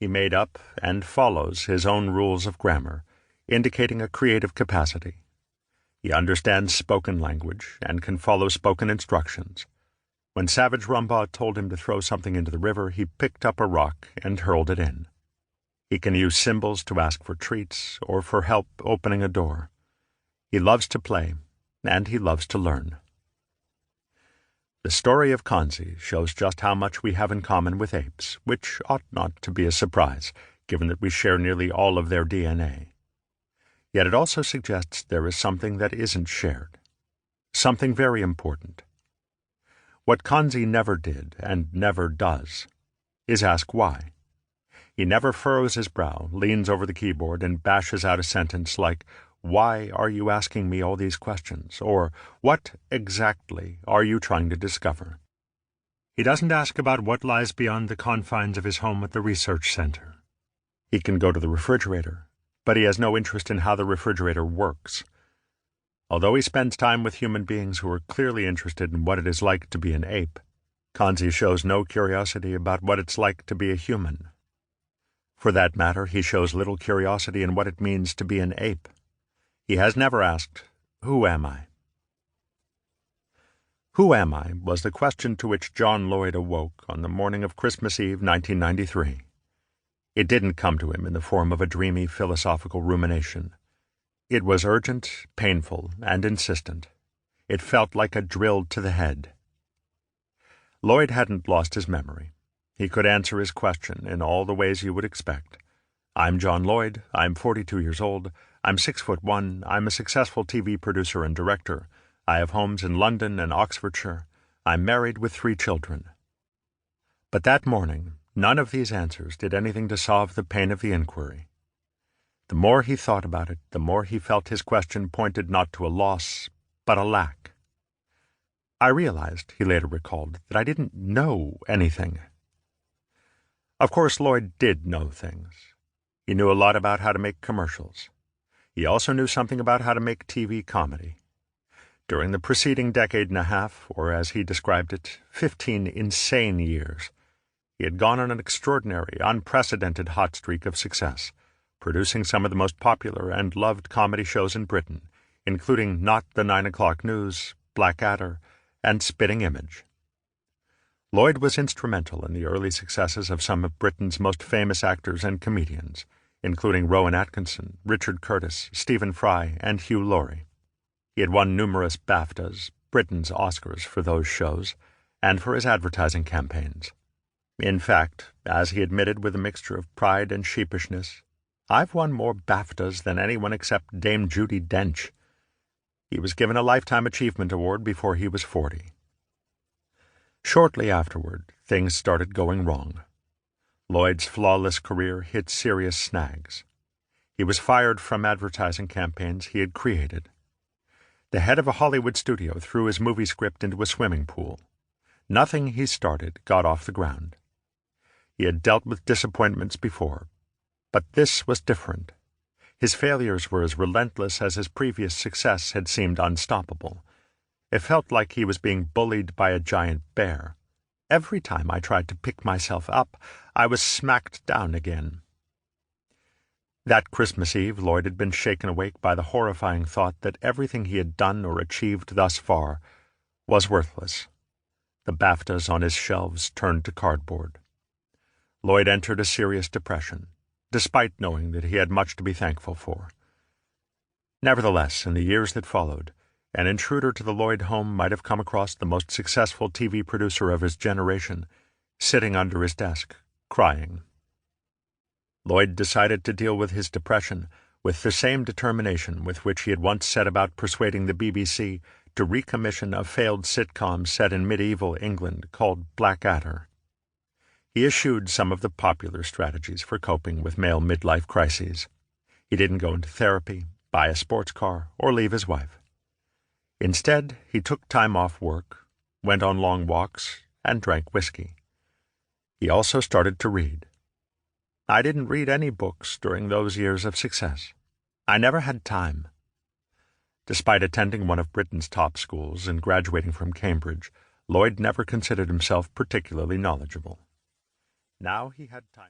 He made up and follows his own rules of grammar, indicating a creative capacity. He understands spoken language and can follow spoken instructions. When Savage Rumbaugh told him to throw something into the river, he picked up a rock and hurled it in. He can use symbols to ask for treats or for help opening a door. He loves to play, and he loves to learn. The story of Kanzi shows just how much we have in common with apes, which ought not to be a surprise, given that we share nearly all of their DNA. Yet it also suggests there is something that isn't shared, something very important. What Kanzi never did, and never does, is ask why. He never furrows his brow, leans over the keyboard, and bashes out a sentence like, "Why are you asking me all these questions?" or "What exactly are you trying to discover?" He doesn't ask about what lies beyond the confines of his home at the research center. He can go to the refrigerator, but he has no interest in how the refrigerator works. Although he spends time with human beings who are clearly interested in what it is like to be an ape, Kanzi shows no curiosity about what it's like to be a human. For that matter, he shows little curiosity in what it means to be an ape. He has never asked, "Who am I?" Who am I was the question to which John Lloyd awoke on the morning of Christmas Eve, 1993. It didn't come to him in the form of a dreamy philosophical rumination. It was urgent, painful, and insistent. It felt like a drill to the head. Lloyd hadn't lost his memory. He could answer his question in all the ways you would expect. "I'm John Lloyd. I'm 42 years old. I'm 6'1". I'm a successful TV producer and director. I have homes in London and Oxfordshire. I'm married with 3 children." But that morning, none of these answers did anything to solve the pain of the inquiry. The more he thought about it, the more he felt his question pointed not to a loss, but a lack. "I realized," he later recalled, "that I didn't know anything." Of course, Lloyd did know things. He knew a lot about how to make commercials. He also knew something about how to make TV comedy. During the preceding decade and a half, or as he described it, 15 insane years, he had gone on an extraordinary, unprecedented hot streak of success, producing some of the most popular and loved comedy shows in Britain, including Not the 9 O'Clock News, Blackadder, and Spitting Image. Lloyd was instrumental in the early successes of some of Britain's most famous actors and comedians, including Rowan Atkinson, Richard Curtis, Stephen Fry, and Hugh Laurie. He had won numerous BAFTAs, Britain's Oscars, for those shows, and for his advertising campaigns. In fact, as he admitted with a mixture of pride and sheepishness, "I've won more BAFTAs than anyone except Dame Judi Dench." He was given a Lifetime Achievement Award before he was 40. Shortly afterward, things started going wrong. Lloyd's flawless career hit serious snags. He was fired from advertising campaigns he had created. The head of a Hollywood studio threw his movie script into a swimming pool. Nothing he started got off the ground. He had dealt with disappointments before, but this was different. His failures were as relentless as his previous success had seemed unstoppable. It felt like he was being bullied by a giant bear. Every time I tried to pick myself up, I was smacked down again. That Christmas Eve, Lloyd had been shaken awake by the horrifying thought that everything he had done or achieved thus far was worthless. The BAFTAs on his shelves turned to cardboard. Lloyd entered a serious depression, despite knowing that he had much to be thankful for. Nevertheless, in the years that followed, an intruder to the Lloyd home might have come across the most successful TV producer of his generation, sitting under his desk, crying. Lloyd decided to deal with his depression with the same determination with which he had once set about persuading the BBC to recommission a failed sitcom set in medieval England called Blackadder. He eschewed some of the popular strategies for coping with male midlife crises. He didn't go into therapy, buy a sports car, or leave his wife. Instead, he took time off work, went on long walks, and drank whiskey. He also started to read. "I didn't read any books during those years of success. I never had time." Despite attending one of Britain's top schools and graduating from Cambridge, Lloyd never considered himself particularly knowledgeable. Now he had time.